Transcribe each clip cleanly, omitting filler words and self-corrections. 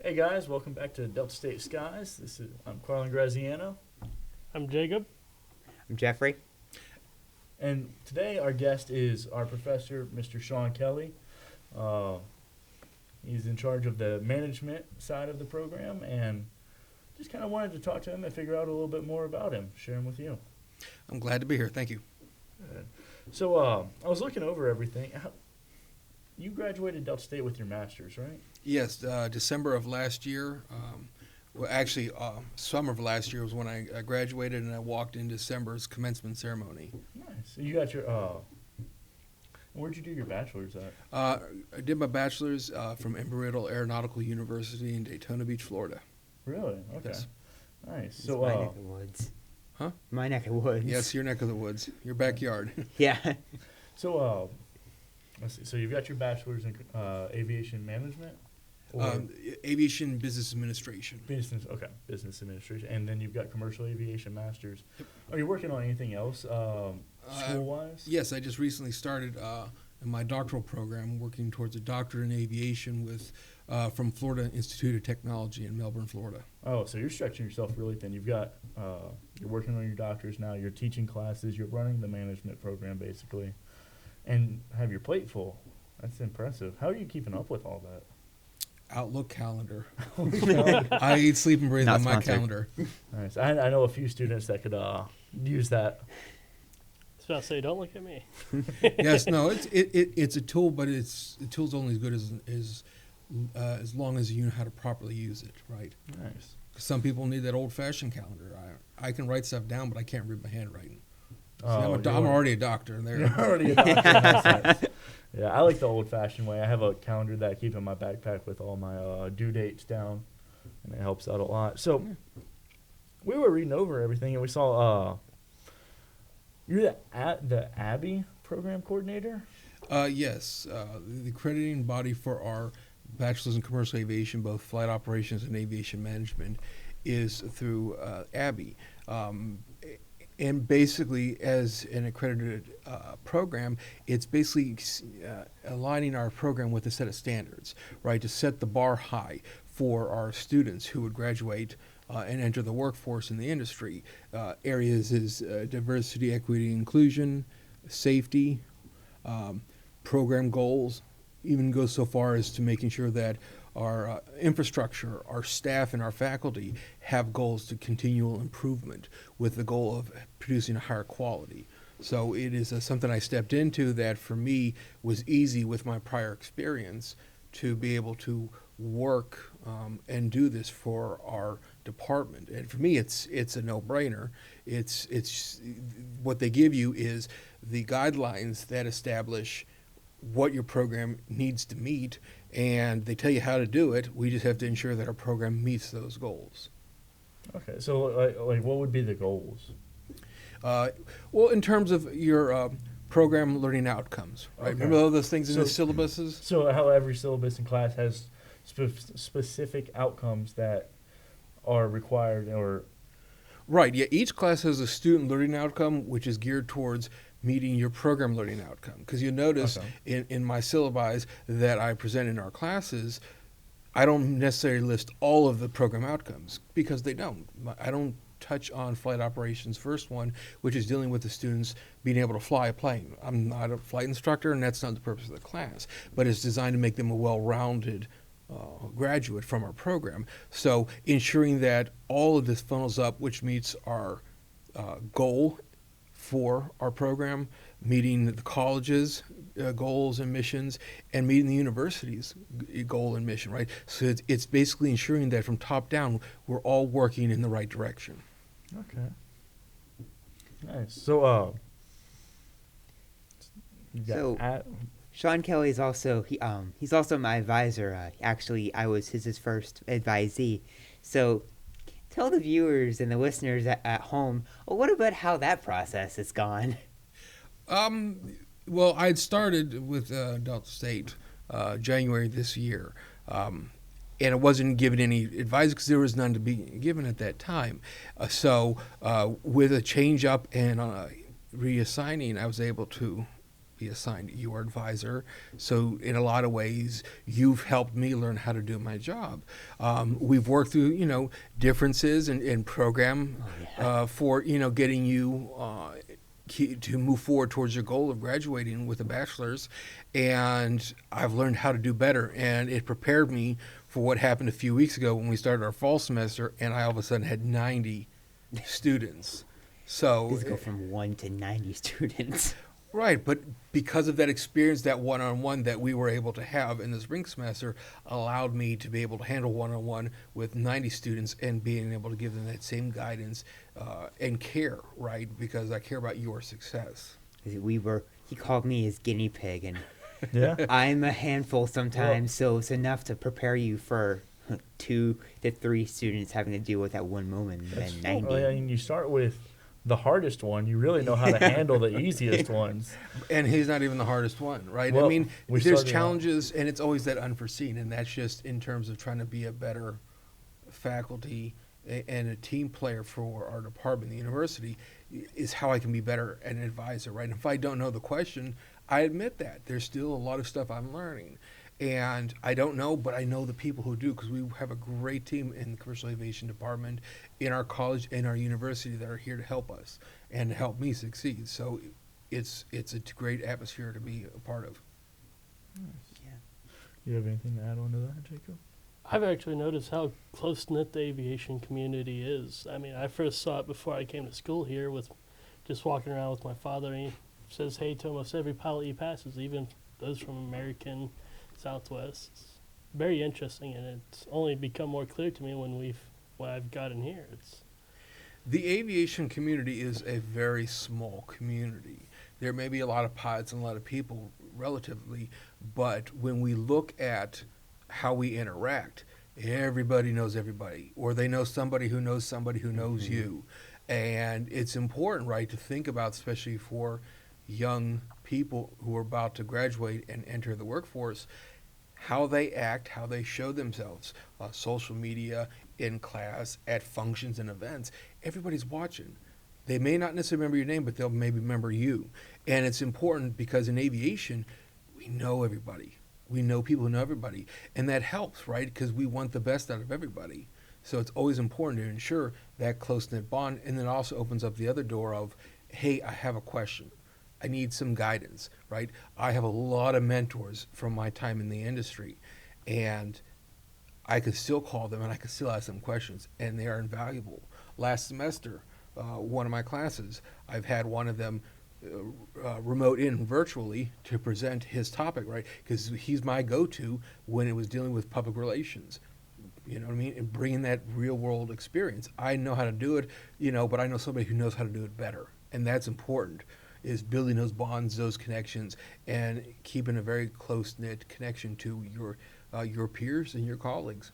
Hey guys, welcome back to Delta State Skies. I'm Carlin Graziano, I'm Jacob. I'm Jeffrey. and today our guest is our professor, Mr. Shaun Kelly. Uh, he's in charge of the management side of the program, and just kind of wanted to talk to him and figure out a little bit more about him, share him with you. I'm glad to be here. Thank you. So I was looking over everything. You graduated Delta State with your master's, right? Yes, December of last year. Summer of last year was when I graduated, and I walked in December's commencement ceremony. Nice. So you got your. Where'd you do your bachelor's at? I did my bachelor's from Embry-Riddle Aeronautical University in Daytona Beach, Florida. Really? Okay. Yes. Nice. It's So my neck of the woods. Huh? My neck of the woods. Yes, your neck of the woods, your backyard. Yeah. So, let's see. So you've got your bachelor's in aviation management, or Aviation Business Administration. business. Okay, business administration, and then you've got commercial aviation masters. Are you working on anything else, school wise? Yes, I just recently started in my doctoral program, working towards a doctorate in aviation with from Florida Institute of Technology in Melbourne, Florida. Oh, so you're stretching yourself really thin. You've got you're working on your doctors now. You're teaching classes. You're running the management program basically, and have your plate full. That's impressive. How are you keeping up with all that? Outlook calendar. Nice. I eat, sleep, and breathe Not on my sponsored. calendar. I know a few students that could use that. I was about to say, don't look at me. Yes, no, it's a tool, but the tool's only as good as long as you know how to properly use it, right? Nice. 'Cause some people need that old-fashioned calendar. I can write stuff down, but I can't read my handwriting. See, I'm you're already a doctor. There. You're already a doctor in that sense. Yeah, I like the old-fashioned way. I have a calendar that I keep in my backpack with all my due dates down, and it helps out a lot. So we were reading over everything, and we saw you're the Abbey program coordinator. Yes, the accrediting body for our bachelor's in commercial aviation, both flight operations and aviation management, is through ABI. And basically, as an accredited program, it's basically aligning our program with a set of standards, right, to set the bar high for our students who would graduate and enter the workforce in the industry. Areas is diversity, equity, inclusion, safety, program goals, even goes so far as to making sure that our infrastructure, our staff, and our faculty have goals to continual improvement with the goal of producing a higher quality. So it is something I stepped into that for me was easy with my prior experience to be able to work and do this for our department. And for me, it's a no-brainer. It's what they give you is the guidelines that establish what your program needs to meet, and they tell you how to do it. We just have to ensure that our program meets those goals. Okay, so like what would be the goals? Well, in terms of your program learning outcomes, right? Okay. Remember all those things in the So- syllabuses? So how every syllabus and class has specific outcomes that are required, or Right, yeah, each class has a student learning outcome which is geared towards meeting your program learning outcome. Because you notice Okay. in my syllabi that I present in our classes, I don't necessarily list all of the program outcomes because they don't. I don't touch on flight operations first one, which is dealing with the students being able to fly a plane. I'm not a flight instructor, and that's not the purpose of the class, but it's designed to make them a well-rounded graduate from our program. So ensuring that all of this funnels up, which meets our goal for our program, meeting the college's goals and missions, and meeting the university's goal and mission, right? So it's basically ensuring that from top down, we're all working in the right direction. okay, nice. So you got So- Shaun Kelly is also he's also my advisor. Actually, I was his first advisee. So tell the viewers and the listeners at home, what about how that process has gone? Well, I'd started with Delta State January this year, and I wasn't given any advice because there was none to be given at that time. So with a change up and reassigning, I was able to be assigned your advisor. So in a lot of ways, you've helped me learn how to do my job. We've worked through, differences in program for, getting you to move forward towards your goal of graduating with a bachelor's. And I've learned how to do better. And it prepared me for what happened a few weeks ago when we started our fall semester, and I all of a sudden had 90 students. So These go from 1 to 90 students. right, but because of that experience, that one-on-one that we were able to have in the spring semester allowed me to be able to handle one-on-one with 90 students and being able to give them that same guidance and care, right? Because I care about your success. He called me his guinea pig, and Yeah. I'm a handful sometimes, so it's enough to prepare you for 2 to 3 students having to deal with at one moment, and then 90. Well, I mean, you start with the hardest one. You really know how to handle the easiest ones. And he's not even the hardest one, right? Well, I mean, we there's started challenges, and it's always that unforeseen, and that's just in terms of trying to be a better faculty and a team player for our department, the university, is how I can be better an advisor, right? And if I don't know the question, I admit that. There's still a lot of stuff I'm learning. And I don't know, but I know the people who do, because we have a great team in the Commercial Aviation Department, in our college, in our university, that are here to help us and to help me succeed. So it's a great atmosphere to be a part of. Yeah. You have anything to add on to that, Jacob? I've actually noticed how close-knit the aviation community is. I mean, I first saw it before I came to school here with just walking around with my father, and he says hey to almost every pilot he passes, even those from American, Southwest. It's very interesting, and it's only become more clear to me when I've gotten here. The aviation community is a very small community. There may be a lot of pilots and a lot of people relatively, but when we look at how we interact, everybody knows everybody, or they know somebody who knows you. And it's important, right, to think about, especially for young people who are about to graduate and enter the workforce, how they act, how they show themselves, social media, in class, at functions and events. Everybody's watching. They may not necessarily remember your name, but they'll maybe remember you. And it's important because in aviation, we know everybody. We know people who know everybody. And that helps, right, because we want the best out of everybody. So it's always important to ensure that close-knit bond, and then also opens up the other door of, hey, I have a question. I need some guidance, right? I have a lot of mentors from my time in the industry, and I could still call them and I could still ask them questions, and they are invaluable. Last semester, one of my classes, I've had one of them remote in virtually to present his topic, right? Because he's my go-to when it was dealing with public relations. You know what I mean? And bringing that real-world experience. I know how to do it, but I know somebody who knows how to do it better, and that's important. Is building those bonds, those connections, and keeping a very close-knit connection to your peers and your colleagues.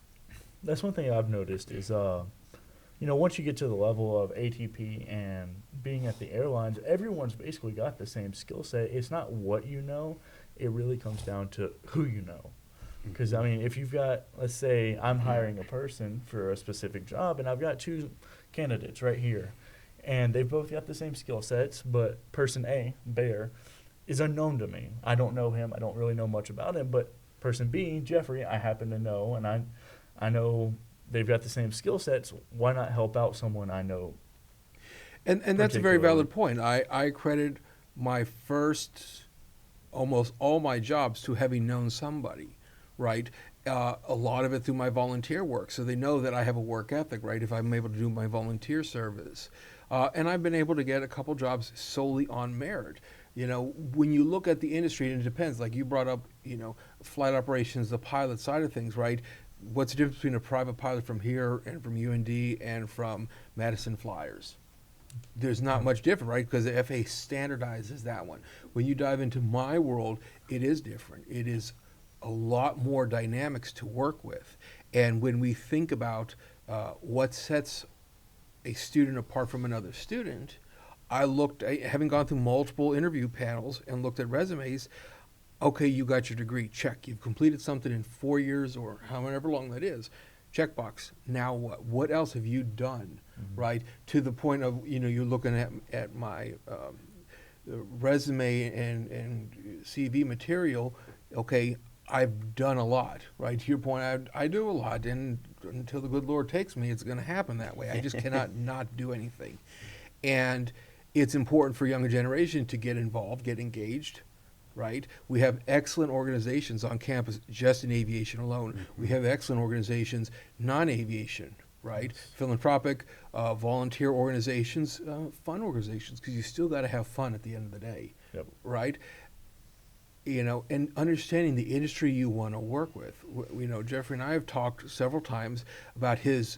That's one thing I've noticed is, once you get to the level of ATP and being at the airlines, everyone's basically got the same skill set. It's not what you know. It really comes down to who you know. Because, if you've got, let's say I'm hiring a person for a specific job, and I've got 2 candidates right here. And they've both got the same skill sets, but person A, Bear, is unknown to me. I don't know him. I don't really know much about him. But person B, Jeffrey, I happen to know, and I know they've got the same skill sets. Why not help out someone I know? And that's a very valid point. I credit my first, almost all my jobs to having known somebody, right? A lot of it through my volunteer work. So they know that I have a work ethic, right, if I'm able to do my volunteer service. And I've been able to get a couple jobs solely on merit. When you look at the industry, and it depends, like you brought up, flight operations, the pilot side of things, right? What's the difference between a private pilot from here and from UND and from Madison Flyers? There's not much different, right? Because the FAA standardizes that one. When you dive into my world, it is different. It is a lot more dynamics to work with. And when we think about what sets a student apart from another student, having gone through multiple interview panels and looked at resumes, okay, you got your degree, check. You've completed something in 4 years or however long that is. Checkbox. Now what? What else have you done, right? To the point of, you're looking at my resume and CV material, okay, I've done a lot, right? To your point, I do a lot, and until the good Lord takes me, it's going to happen that way. I just cannot not do anything. And it's important for younger generation to get involved, get engaged, right? We have excellent organizations on campus just in aviation alone. Mm-hmm. We have excellent organizations, non-aviation, right? Philanthropic, volunteer organizations, fun organizations, because you still got to have fun at the end of the day, Yep. right? You know, and understanding the industry you want to work with. You know, Jeffrey and I have talked several times about his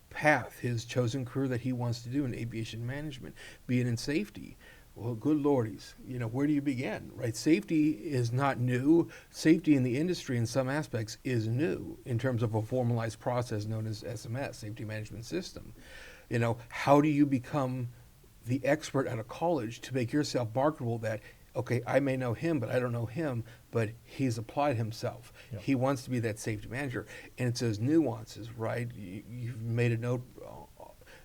path, his chosen career that he wants to do in aviation management, being in safety. Well, good lordies, you know, where do you begin, right? Safety is not new. Safety in the industry in some aspects is new in terms of a formalized process known as SMS, Safety Management System. You know, how do you become the expert at a college to make yourself marketable that, okay, I may know him, but I don't know him, but he's applied himself. Yep. He wants to be that safety manager. And it's those nuances, right? You've made a note,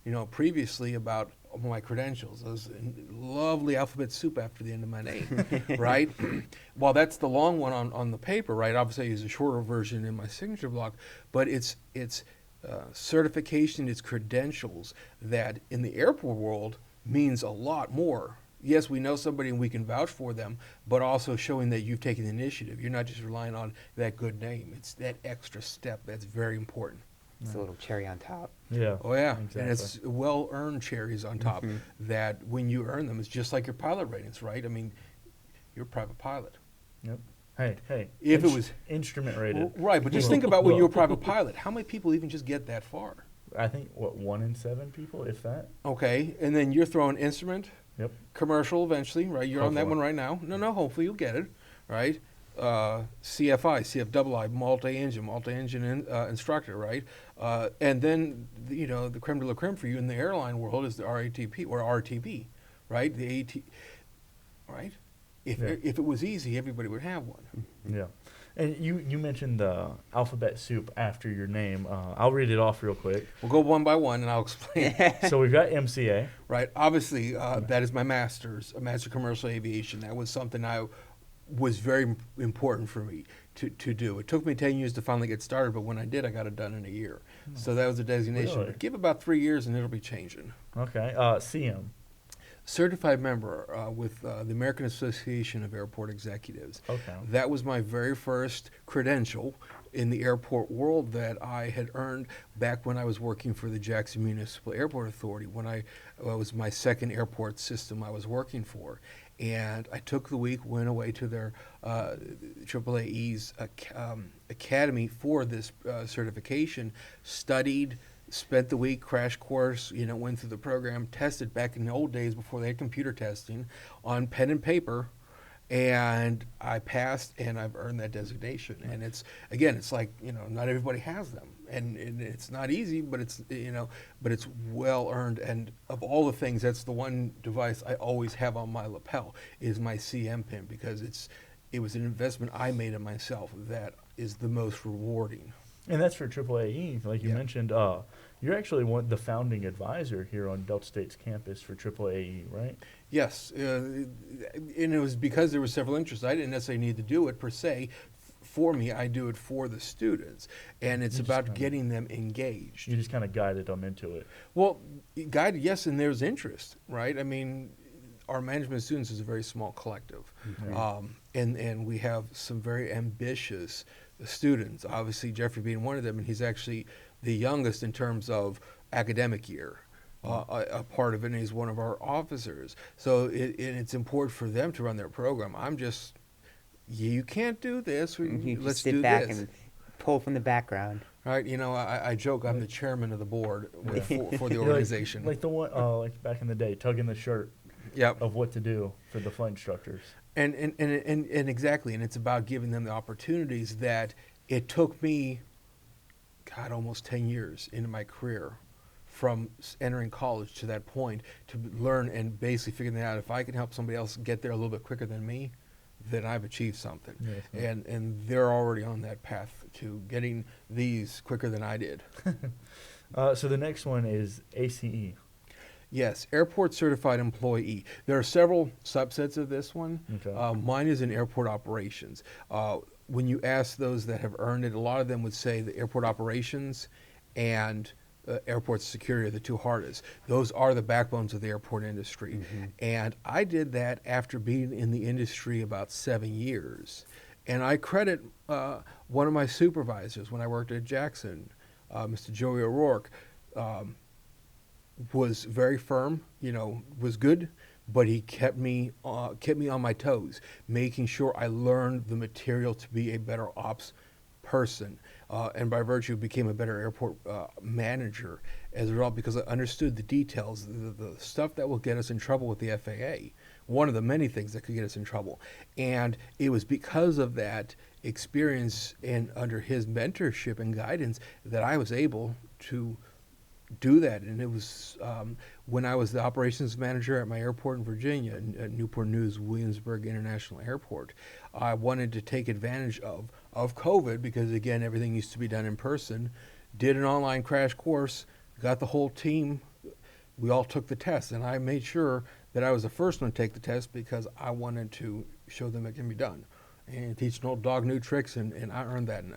you know, previously about my credentials, those lovely alphabet soup after the end of my name, right? Well, that's the long one on the paper, right? Obviously, I use a shorter version in my signature block, but it's certification, it's credentials that in the airport world means a lot more. Yes, we know somebody and we can vouch for them, but also showing that you've taken the initiative. You're not just relying on that good name. It's that extra step that's very important. It's a little cherry on top. Yeah. Oh, yeah. Exactly. And it's well-earned cherries on top that when you earn them, it's just like your pilot ratings, right? I mean, you're a private pilot. Yep. Hey. If it was instrument rated. Right, but just think about when you're a private pilot. How many people even just get that far? I think, 1 in 7 people, if that? Okay, and then you're throwing instrument, Yep. commercial eventually, right? You're on that Hopefully. one right now. No, hopefully you'll get it, right? CFI, CFII, multi-engine instructor, right? And then, you know, the creme de la creme for you in the airline world is the RATP or RTP, right? The AT, right? If it was easy, everybody would have one. Yeah. And you mentioned the alphabet soup after your name. I'll read it off real quick. We'll go one by one and I'll explain. So we've got MCA. Right. Obviously, that is my master's, a master commercial aviation. That was something I was very important for me to do. It took me 10 years to finally get started, but when I did, I got it done in a year. So that was a designation. Really? But give about 3 years and it'll be changing. Okay. CM. Certified member with the American Association of Airport Executives. Okay. That was my very first credential in the airport world that I had earned back when I was working for the Jackson Municipal Airport Authority, when it was my second airport system I was working for. And I took the week, went away to their AAAE's academy for this certification, studied, spent the week, crash course, you know, went through the program, tested back in the old days before they had computer testing on pen and paper, and I passed and I've earned that designation. And it's, again, it's like, you know, not everybody has them. And it's not easy, but it's, you know, but it's well earned. And of all the things, that's the one device I always have on my lapel is my CM pin, because it was an investment I made in myself that is the most rewarding. And that's for AAAE, like you Yeah. mentioned. You're actually the founding advisor here on Delta State's campus for AAAE, right? Yes, and it was because there were several interests. I didn't necessarily need to do it per se for me. I do it for the students, and it's You just about kinda- getting them engaged. You just kind of guided them into it. Well, guided, yes, and there's interest, right? I mean, our management of students is a very small collective, and we have some very ambitious students. Obviously, Jeffrey being one of them, and he's actually the youngest in terms of academic year. A part of it, and he's one of our officers. So it's important for them to run their program. I'm just, you can't do this. You Let's just sit do back this. and pull from the background. Right? You know, I joke I'm the chairman of the board for the You're organization. like the one, like back in the day, tugging the shirt Yep. of what to do for the flight instructors. And exactly, and it's about giving them the opportunities that it took me, God, almost 10 years into my career from entering college to that point to learn and basically figuring out if I can help somebody else get there a little bit quicker than me, then I've achieved something. Yes, And they're already on that path to getting these quicker than I did. So the next one is ACE. Yes, airport certified employee. There are several subsets of this one. Okay. Mine is in airport operations. When you ask those that have earned it, a lot of them would say the airport operations and airport security are the two hardest. Those are the backbones of the airport industry. And I did that after being in the industry about 7 years. And I credit one of my supervisors when I worked at Jackson, Mr. Joey O'Rourke, was very firm, was good, but he kept me on my toes, making sure I learned the material to be a better ops person, and by virtue became a better airport manager as a result, because I understood the details, the stuff that will get us in trouble with the FAA, one of the many things that could get us in trouble. And it was because of that experience and under his mentorship and guidance that I was able to do that. And it was when I was the operations manager at my airport in Virginia, at Newport News Williamsburg International Airport. I wanted to take advantage of COVID, because again, everything used to be done in person. Did an online crash course, got the whole team. We all took the test, and I made sure that I was the first one to take the test because I wanted to show them it can be done. And teach an old dog new tricks, and I earned that. And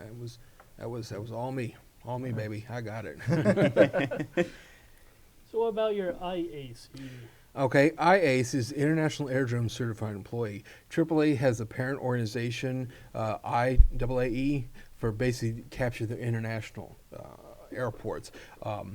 that was all me. All me, baby. I got it. So what about your IACE? Okay, IACE is International Aerodrome Certified Employee. AAA has a parent organization, IAAE, for basically capture the international airports. A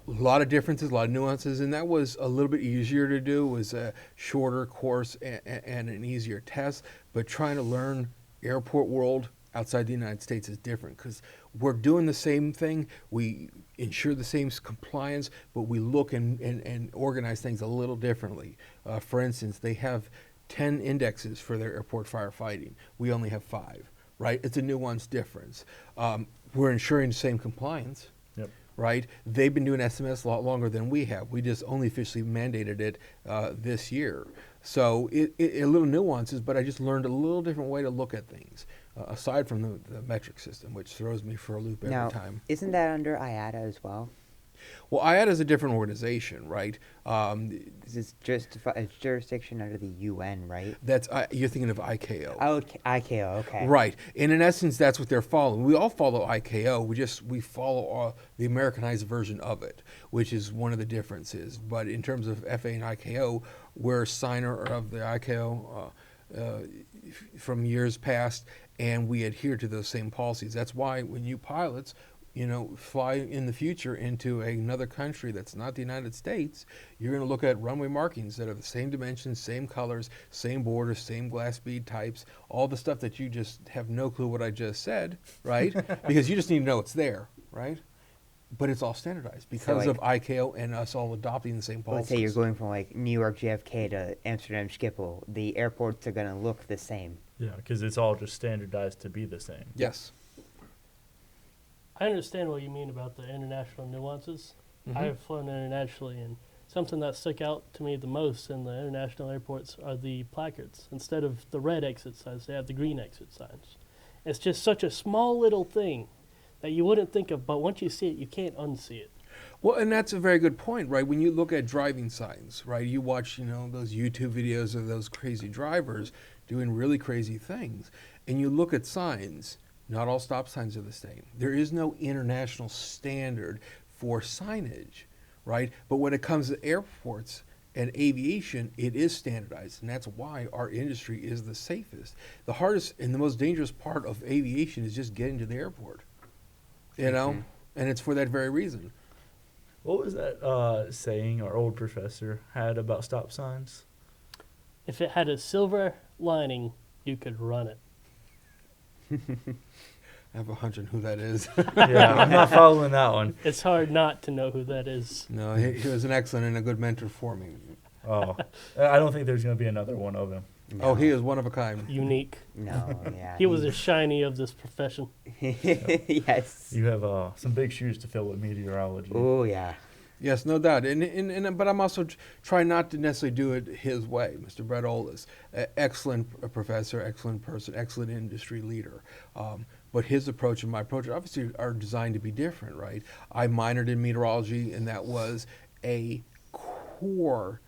lot of differences, a lot of nuances, and that was a little bit easier to do. It was a shorter course and an easier test, but trying to learn airport world outside the United States is different, because we're doing the same thing. We ensure the same compliance, but we look and organize things a little differently. For instance, they have 10 indexes for their airport firefighting. We only have 5, right? It's a nuanced difference. We're ensuring the same compliance. Yep. Right? They've been doing SMS a lot longer than we have. We just only officially mandated it this year. So a little nuances, but I just learned a little different way to look at things, aside from the metric system, which throws me for a loop every time. Isn't that under IATA as well? Well, IATA is a different organization, right? This is just a jurisdiction under the UN, right? That's you're thinking of ICAO. Oh, ICAO, okay. Right, and in essence, that's what they're following. We all follow ICAO. We follow the Americanized version of it, which is one of the differences. But in terms of FAA and ICAO, we're a signer of the ICAO from years past, and we adhere to those same policies. That's why when you pilots, fly in the future into another country that's not the United States, you're going to look at runway markings that are the same dimensions, same colors, same borders, same glass bead types, all the stuff that you just have no clue what I just said, right? Because you just need to know it's there, right? But it's all standardized because of ICAO and us all adopting the same policies. Let's say you're going from New York JFK to Amsterdam Schiphol. The airports are going to look the same. Yeah, because it's all just standardized to be the same. Yes. I understand what you mean about the international nuances. I have flown internationally, and something that stuck out to me the most in the international airports are the placards. Instead of the red exit signs, they have the green exit signs. It's just such a small little thing that you wouldn't think of, but once you see it, you can't unsee it. Well, and that's a very good point, right? When you look at driving signs, right, you watch, those YouTube videos of those crazy drivers doing really crazy things, and you look at signs. Not all stop signs are the same. There is no international standard for signage, right? But when it comes to airports and aviation, it is standardized, and that's why our industry is the safest. The hardest and the most dangerous part of aviation is just getting to the airport, and it's for that very reason. What was that saying our old professor had about stop signs? If it had a silver lining, you could run it. I have a hunch on who that is. Yeah, I'm not following that one. It's hard not to know who that is. No, he was an excellent and a good mentor for me. Oh, I don't think there's going to be another one of him. No. Oh, he is one of a kind. Unique. No, yeah. He was a shiny of this profession. Yes. You have some big shoes to fill with meteorology. Oh, yeah. Yes, no doubt. But I'm also trying not to necessarily do it his way. Mr. Brett Olis, excellent professor, excellent person, excellent industry leader. But his approach and my approach obviously are designed to be different, right? I minored in meteorology, and that was a core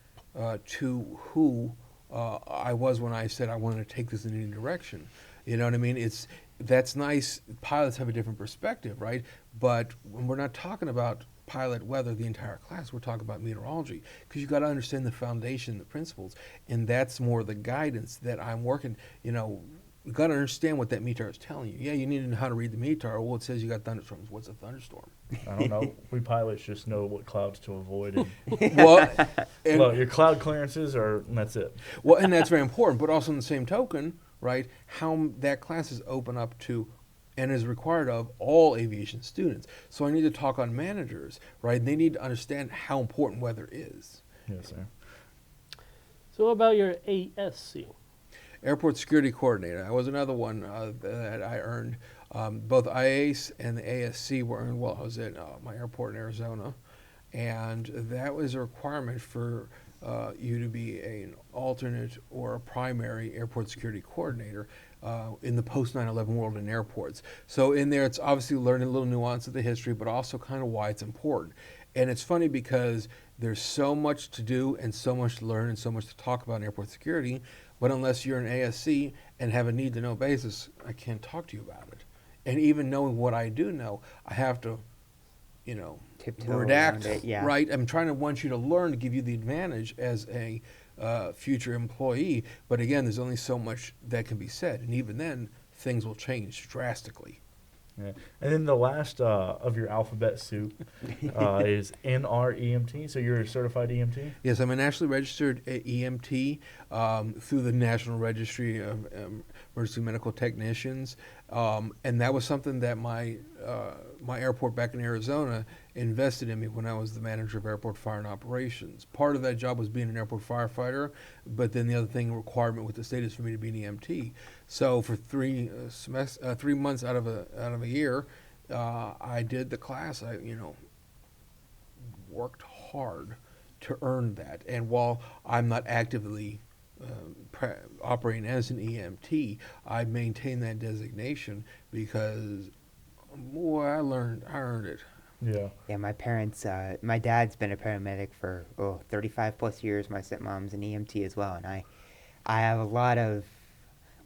to who I was when I said I wanted to take this in any direction. You know what I mean? That's nice. Pilots have a different perspective, right? But when we're not talking about pilot weather the entire class, we're talking about meteorology, because you've got to understand the foundation, the principles, and that's more the guidance that I'm working. You've got to understand what that METAR is telling you. Yeah, you need to know how to read the METAR. Well, it says you got thunderstorms. What's a thunderstorm? I don't know. We pilots just know what clouds to avoid. And Well, well, your cloud clearances and that's it. well, and that's very important. But also in the same token, right, how that class is open up to and is required of all aviation students. So I need to talk on managers, right? They need to understand how important weather is. Yes, sir. So what about your ASC? Airport Security Coordinator. That was another one that I earned. Both IACE and the ASC were earned while I was at my airport in Arizona. And that was a requirement for you to be an alternate or a primary airport security coordinator in the post 9/11 world in airports. So in there, it's obviously learning a little nuance of the history, but also kind of why it's important. And it's funny because there's so much to do and so much to learn and so much to talk about in airport security, but unless you're an ASC and have a need-to-know basis, I can't talk to you about it. And even knowing what I do know, I have to, Tiptoe redact, around it, yeah. right? I'm trying to want you to learn to give you the advantage as a future employee. But again, there's only so much that can be said. And even then, things will change drastically. Yeah. And then the last of your alphabet soup is NREMT. So you're a certified EMT? Yes, I'm a nationally registered EMT through the National Registry of Emergency Medical Technicians. And that was something that my airport back in Arizona invested in me when I was the manager of airport fire and operations. Part of that job was being an airport firefighter, but then the other requirement with the state is for me to be an EMT. So for 3 months out of a year, I did the class. I worked hard to earn that. And while I'm not actively operating as an EMT, I maintain that designation because, boy, I earned it. Yeah. Yeah, my parents, my dad's been a paramedic for 35 plus years. My stepmom's an EMT as well, and I have a lot of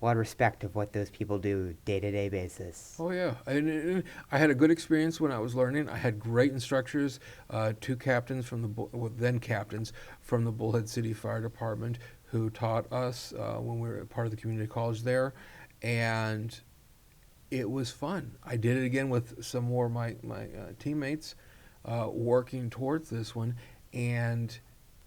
respect of what those people do day-to-day basis. Oh yeah, and I had a good experience when I was learning. I had great instructors, 2 captains then captains from the Bullhead City Fire Department who taught us when we were part of the community college there, and it was fun. I did it again with some more of my teammates working towards this one, and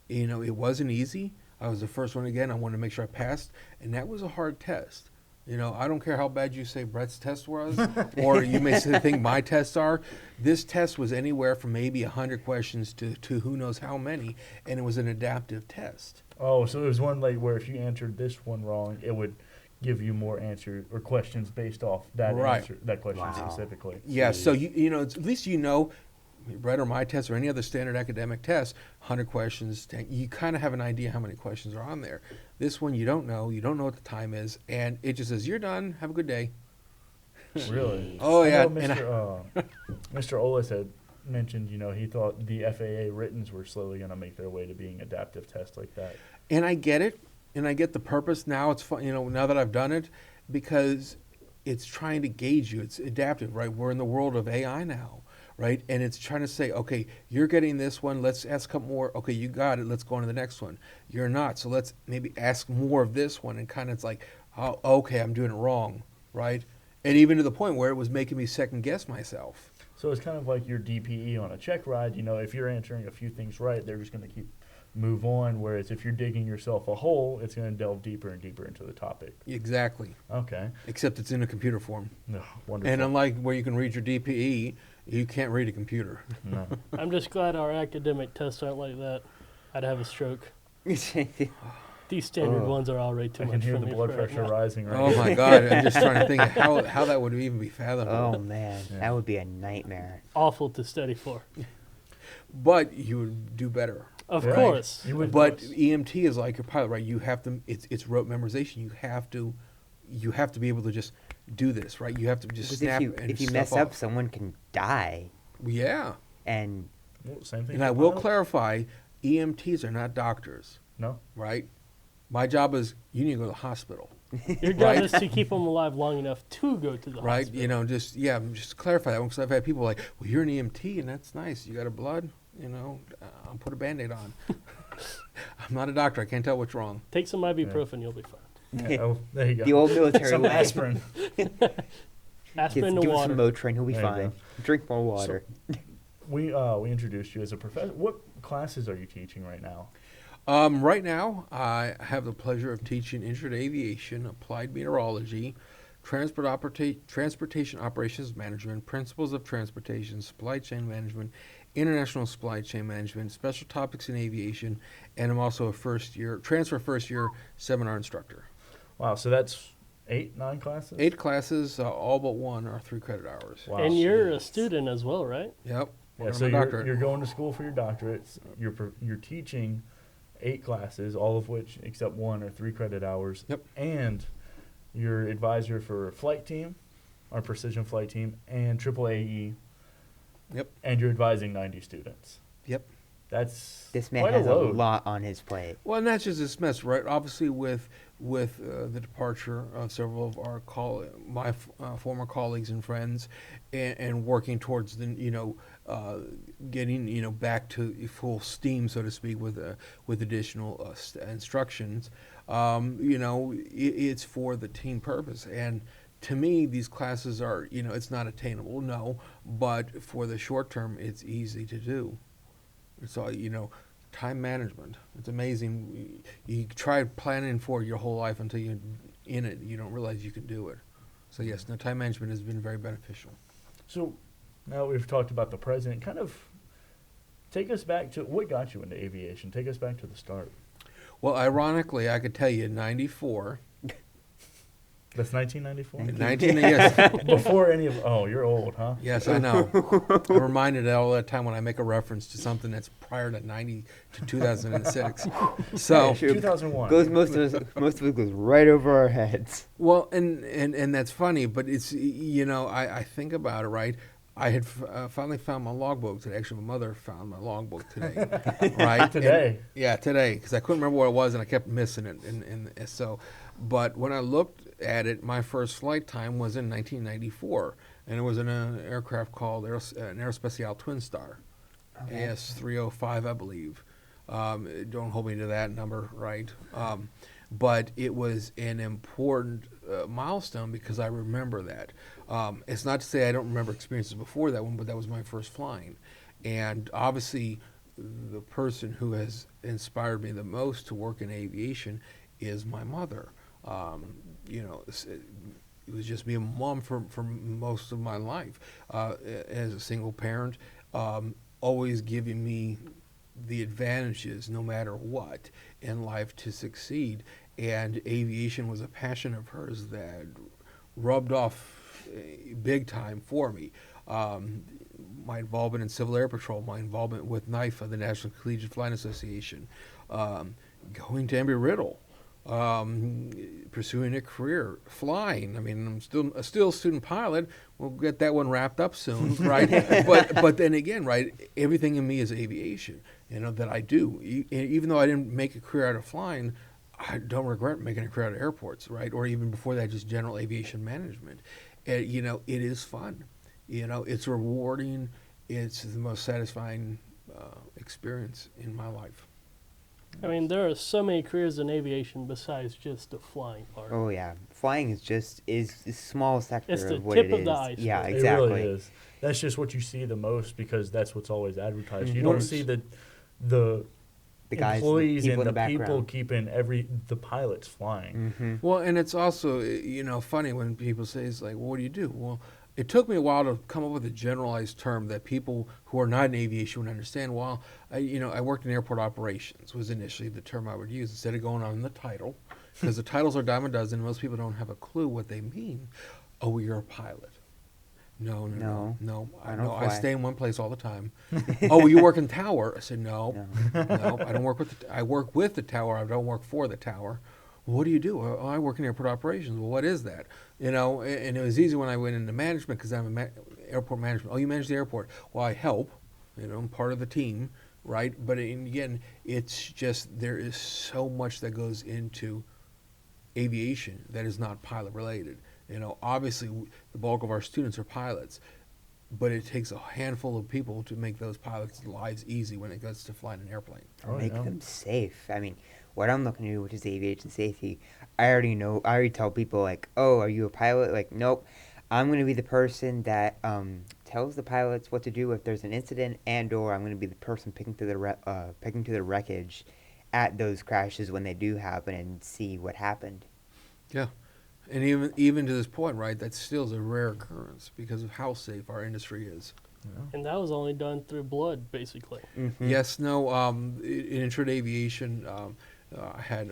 it wasn't easy. I was the first one again. I wanted to make sure I passed, and that was a hard test. I don't care how bad you say Brett's test was, or you may think my tests are. This test was anywhere from maybe 100 questions to who knows how many, and it was an adaptive test. Oh, so it was one where if you answered this one wrong, it would give you more answers or questions based off that answer, that question specifically. Yeah, so at least Brett or my test or any other standard academic test, 100 questions, you kind of have an idea how many questions are on there. This one you don't know what the time is, and it just says, you're done, have a good day. Really? Oh, I yeah. know Mr. Olis had mentioned, he thought the FAA writtens were slowly going to make their way to being adaptive tests like that. And I get it, and I get the purpose. Now it's fun, now that I've done it, because it's trying to gauge you. It's adaptive, right? We're in the world of AI now, right? And it's trying to say, okay, you're getting this one. Let's ask a couple more. Okay, you got it. Let's go on to the next one. You're not. So let's maybe ask more of this one. And kind of it's like, oh, okay, I'm doing it wrong, right? And even to the point where it was making me second guess myself. So it's kind of like your DPE on a check ride. If you're answering a few things right, they're just going to move on. Whereas if you're digging yourself a hole, it's going to delve deeper and deeper into the topic. Exactly. Okay. Except it's in a computer form. No, wonderful. And unlike where you can read your DPE, you can't read a computer. No. I'm just glad our academic tests aren't like that. I'd have a stroke. These standard ones are already too I much can hear for the me blood right pressure now. rising right Oh now. my God! I'm just trying to think of how that would even be fathomable. Oh man, Yeah. that would be a nightmare. Awful to study for. But you would do better. Of Right. course. You would. But EMT is like your pilot, right? You have to. It's rote memorization. You have to be able to just do this, right? You have to just Because snap if you stuff mess off. up, someone can die. Yeah. And Well, same thing. And for I will pilots. clarify, EMTs are not doctors, No. right? My job is you need to go to the hospital, Your job Right. is to keep them alive long enough to go to the right? hospital. You know, just clarify that one because I've had people like, well, you're an EMT and that's nice. You got a blood, you know, I'll put a Band-Aid on. I'm not a doctor. I can't tell what's wrong. Take some ibuprofen, you'll be fine. Yeah, oh, there you go. The old military Some way. aspirin. Aspirin Give to him water. some Motrin, he'll be There you fine. go. Drink more water. We introduced you as a professor. What classes are you teaching right now? Right now, I have the pleasure of teaching Intro to Aviation, Applied Meteorology, Transportation Operations Management, Principles of Transportation, Supply Chain Management, International Supply Chain Management, Special Topics in Aviation, and I'm also a first year seminar instructor. Wow, so that's 8, 9 classes? 8 classes, all but one are 3 credit hours. Wow. And you're a student as well, right? Yep. Yeah, working so on my you're, doctorate. you're going to school for your doctorates. You're teaching 8 classes, all of which, except one, are 3 credit hours. Yep. And you're advisor for Flight Team, our Precision Flight Team, and AAAE. Yep. And you're advising 90 students. Yep. That's This man quite has a a load. lot on his plate. Well, and that's just a semester, right? Obviously, with the departure of several of our former colleagues and friends, and working towards the getting back to full steam, so to speak, with additional instructions, it's for the team purpose. And to me, these classes are it's not attainable, no, but for the short term, it's easy to do. It's all time management. It's amazing. You try planning for your whole life until you're in it. You don't realize you can do it. So yes, no, time management has been very beneficial. So now we've talked about the president. Kind of take us back to what got you into aviation. Take us back to the start. Well, ironically, I could tell you in '94. That's 1994? 19, yes, Before any of... Oh, you're old, huh? yes, I know. I'm reminded all the time when I make a reference to something that's prior to 2006. So, Sure. 2001. Most of it goes right over our heads. well, and that's funny, but it's I think about it, right? I had finally found my logbook today. Actually, my mother found my logbook today, right? Today? Today, because I couldn't remember what it was, and I kept missing it. And so, but when I looked at it, my first flight time was in 1994, and it was in an aircraft called an Aerospatiale Twin Star, AS305, I believe. Don't hold me to that number, right? But it was an important milestone because I remember that. It's not to say I don't remember experiences before that one, but that was my first flying. And obviously, the person who has inspired me the most to work in aviation is my mother. It was just me and mom for most of my life. As a single parent, always giving me the advantages, no matter what, in life to succeed. And aviation was a passion of hers that rubbed off big time for me. My involvement in Civil Air Patrol, my involvement with NIFA, the National Collegiate Flying Association, going to Embry-Riddle, pursuing a career, flying. I mean, I'm still a student pilot. We'll get that one wrapped up soon, right? but then again, right, everything in me is aviation, that I do. Even though I didn't make a career out of flying, I don't regret making a career out of airports, right? Or even before that, just general aviation management. It is fun. It's rewarding. It's the most satisfying experience in my life. I mean, there are so many careers in aviation besides just the flying part. Oh yeah, flying is a small sector It's the of what tip it of is. the iceberg. Yeah, It exactly. It really is. That's just what you see the most because that's what's always advertised. You Mhm. don't see the The guys, the employees people and in the the people background. keeping the pilots flying. Mm-hmm. Well, and it's also, funny when people say, it's like, well, what do you do? Well, it took me a while to come up with a generalized term that people who are not in aviation would understand. Well, I worked in airport operations was initially the term I would use instead of going on the title, because the titles are dime a dozen. Most people don't have a clue what they mean. Oh, you're a pilot. No. I don't I fly. stay in one place all the time. Oh, you work in tower? I said no. No. I don't work with. I work with the tower. I don't work for the tower. Well, what do you do? Oh, I work in airport operations. Well, what is that? And it was easy when I went into management because I'm airport management. Oh, you manage the airport. Well, I help. I'm part of the team. right? But again, it's just there is so much that goes into aviation that is not pilot related. Obviously the bulk of our students are pilots, but it takes a handful of people to make those pilots' lives easy when it gets to flying an airplane. Or make them safe. I mean, what I'm looking to do, which is aviation safety, I already tell people, like, oh, are you a pilot? Like, nope. I'm going to be the person that tells the pilots what to do if there's an incident, or I'm going to be the person picking through the wreckage at those crashes when they do happen and see what happened. Yeah. And even to this point, right, that still is a rare occurrence because of how safe our industry is. Yeah. And that was only done through blood, basically. Mm-hmm. Yes, no, in intro to aviation, I had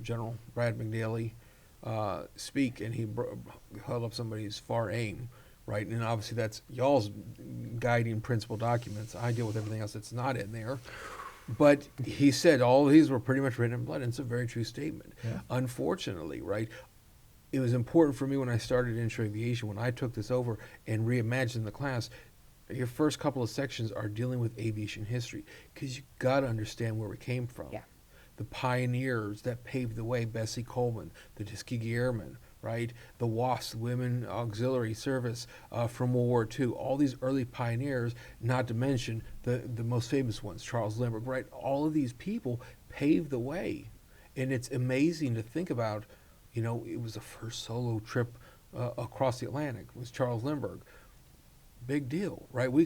General Brad McNeely speak, and he held up somebody's FAR aim, right? And obviously that's y'all's guiding principle documents. I deal with everything else that's not in there. But he said all of these were pretty much written in blood, and it's a very true statement. Yeah. Unfortunately, right, it was important for me when I started intro aviation, when I took this over and reimagined the class, your first couple of sections are dealing with aviation history, because you got to understand where we came from. Yeah. The pioneers that paved the way, Bessie Coleman, the Tuskegee Airmen, right? The WASP, Women Auxiliary Service from World War II. All these early pioneers, not to mention the most famous ones, Charles Lindbergh, right? All of these people paved the way. And it's amazing to think about, it was the first solo trip across the Atlantic. It was Charles Lindbergh. Big deal, right? We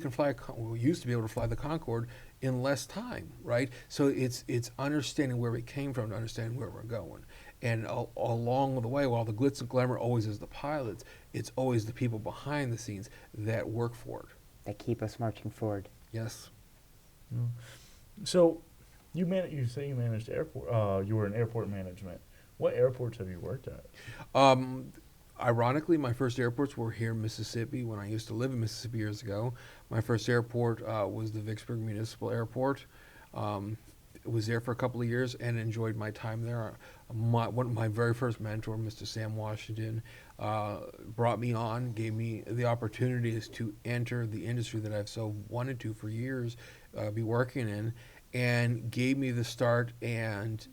used to be able to fly the Concorde in less time, right? So it's understanding where we came from to understand where we're going. And along the way, while the glitz and glamour always is the pilots, it's always the people behind the scenes that work for it. That keep us marching forward. Yes. Mm. So, you say you managed airport. You were in airport management. What airports have you worked at? Ironically, my first airports were here in Mississippi when I used to live in Mississippi years ago. My first airport was the Vicksburg Municipal Airport. Was there for a couple of years and enjoyed my time there. My very first mentor, Mr. Sam Washington, brought me on, gave me the opportunities to enter the industry that I've so wanted to for years, be working in, and gave me the start and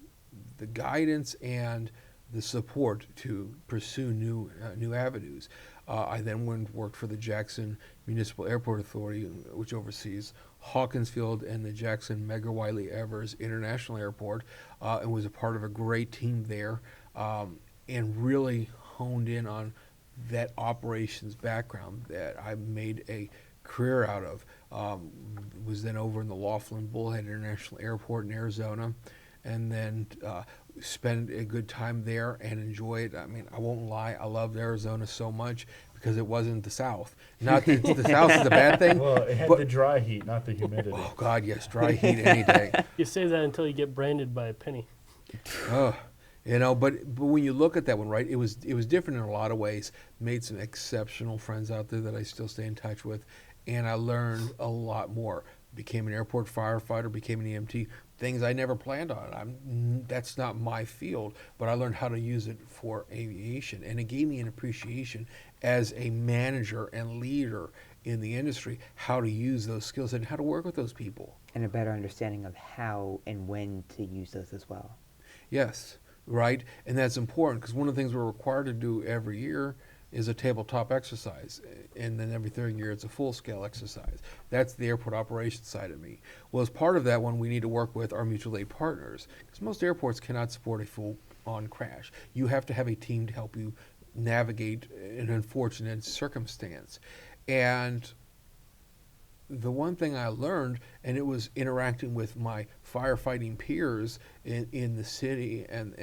the guidance and the support to pursue new avenues. I then went and worked for the Jackson Municipal Airport Authority, which oversees Hawkinsfield and the Jackson Medgar Wiley Evers International Airport, and was a part of a great team there, and really honed in on that operations background that I made a career out of. Was then over in the Laughlin Bullhead International Airport in Arizona, and then spend a good time there and enjoy it. I mean, I won't lie, I loved Arizona so much because it wasn't the South. Not that the South is a bad thing. Well, it had the dry heat, not the humidity. Oh God, yes, dry heat any day. You say that until you get branded by a penny. But when you look at that one, right, it was different in a lot of ways. Made some exceptional friends out there that I still stay in touch with, and I learned a lot more. Became an airport firefighter, became an EMT, things I never planned on. That's not my field, but I learned how to use it for aviation, and it gave me an appreciation as a manager and leader in the industry, how to use those skills and how to work with those people. And a better understanding of how and when to use those as well. Yes, right, and that's important because one of the things we're required to do every year is a tabletop exercise, and then every third year it's a full-scale exercise. That's the airport operations side of me. Well, as part of that one, we need to work with our mutual aid partners, because most airports cannot support a full-on crash. You have to have a team to help you navigate an unfortunate circumstance. And the one thing I learned, and it was interacting with my firefighting peers in the city and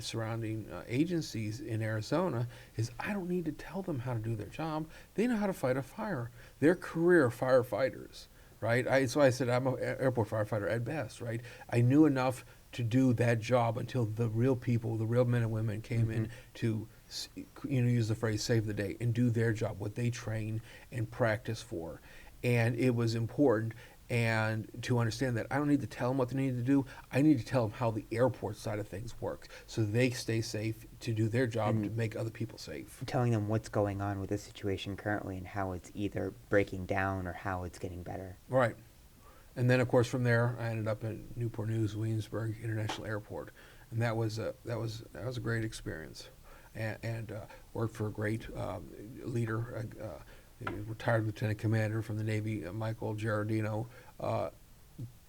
surrounding agencies in Arizona, is I don't need to tell them how to do their job. They know how to fight a fire. They're career firefighters, right? So I said I'm an airport firefighter at best, right? I knew enough to do that job until the real people, the real men and women came in to, use the phrase save the day and do their job, what they train and practice for. And it was important and to understand that I don't need to tell them what they need to do. I need to tell them how the airport side of things works so they stay safe to do their job and to make other people safe. Telling them what's going on with the situation currently and how it's either breaking down or how it's getting better. Right. And then, of course, from there, I ended up at Newport News Williamsburg International Airport, and that was a great experience, and worked for a great leader, retired lieutenant commander from the Navy, Michael Giardino.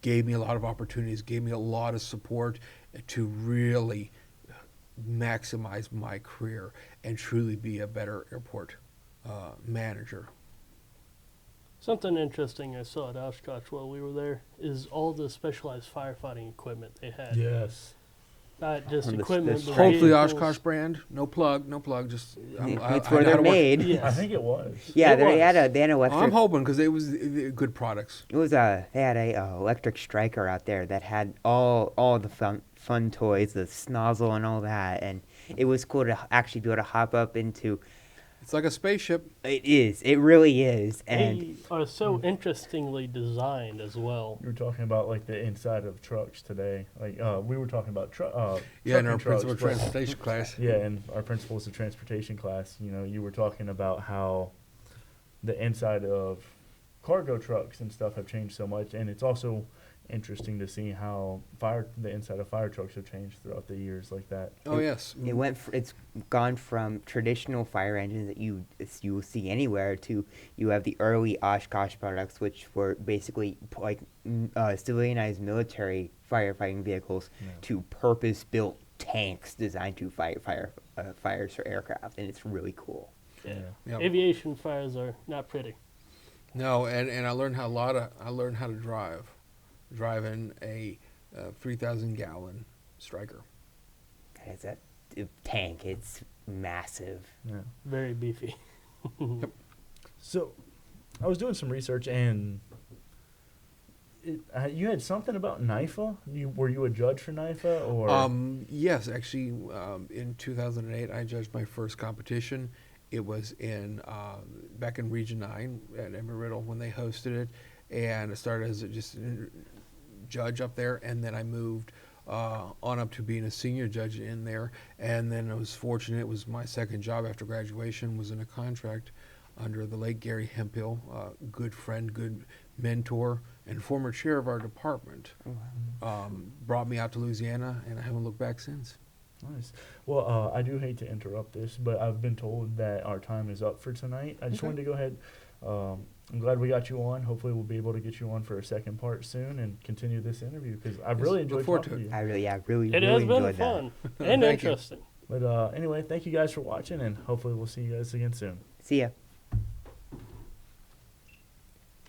Gave me a lot of opportunities, gave me a lot of support to really maximize my career and truly be a better airport manager. Something interesting I saw at Oshkosh while we were there is all the specialized firefighting equipment they had. Yes. Not just On the equipment, but Hopefully, vehicles. Oshkosh brand. No plug. Just It's I where know how they're to work. made. Yes. I think it was. Yeah, It they had was. an electric. I'm hoping because it was good products. It was they had a electric striker out there that had all the fun toys, the snozzle and all that, and it was cool to actually be able to hop up into. It's like a spaceship. It really is, and They are so interestingly designed as well. You were talking about like the inside of trucks today. Like we were talking about Yeah, in our trucking trucks, principal but- transportation class. Yeah, in our principles of transportation class, you were talking about how the inside of cargo trucks and stuff have changed so much, and it's also interesting to see how the inside of fire trucks have changed throughout the years like that. Oh yes. it's gone from traditional fire engines that you will see anywhere to you have the early Oshkosh products, which were basically like civilianized military firefighting vehicles, Yeah. to purpose-built tanks designed to fight fires for aircraft, and it's really cool. Yeah. Yeah. Aviation fires are not pretty. No, and I learned how to driving a 3,000 gallon Striker. It's a tank. It's massive. Yeah. Very beefy. So, I was doing some research, and you had something about NIFA. Were you a judge for NIFA, or? Yes, actually, in 2008, I judged my first competition. It was in back in Region 9 at Embry-Riddle when they hosted it, and I started as just a judge up there, and then I moved on up to being a senior judge in there, and then I was fortunate. It was my second job after graduation, was in a contract under the late Gary Hemphill, good friend, good mentor, and former chair of our department. Brought me out to Louisiana, and I haven't looked back since. Nice. Well, I do hate to interrupt this, but I've been told that our time is up for tonight. I just Okay. wanted to go ahead. I'm glad we got you on. Hopefully, we'll be able to get you on for a second part soon and continue this interview because I've really Look enjoyed forward talking to to it. you. I really It has been enjoyed that. fun and Thank you. interesting. But anyway, thank you guys for watching, and hopefully, we'll see you guys again soon. See ya.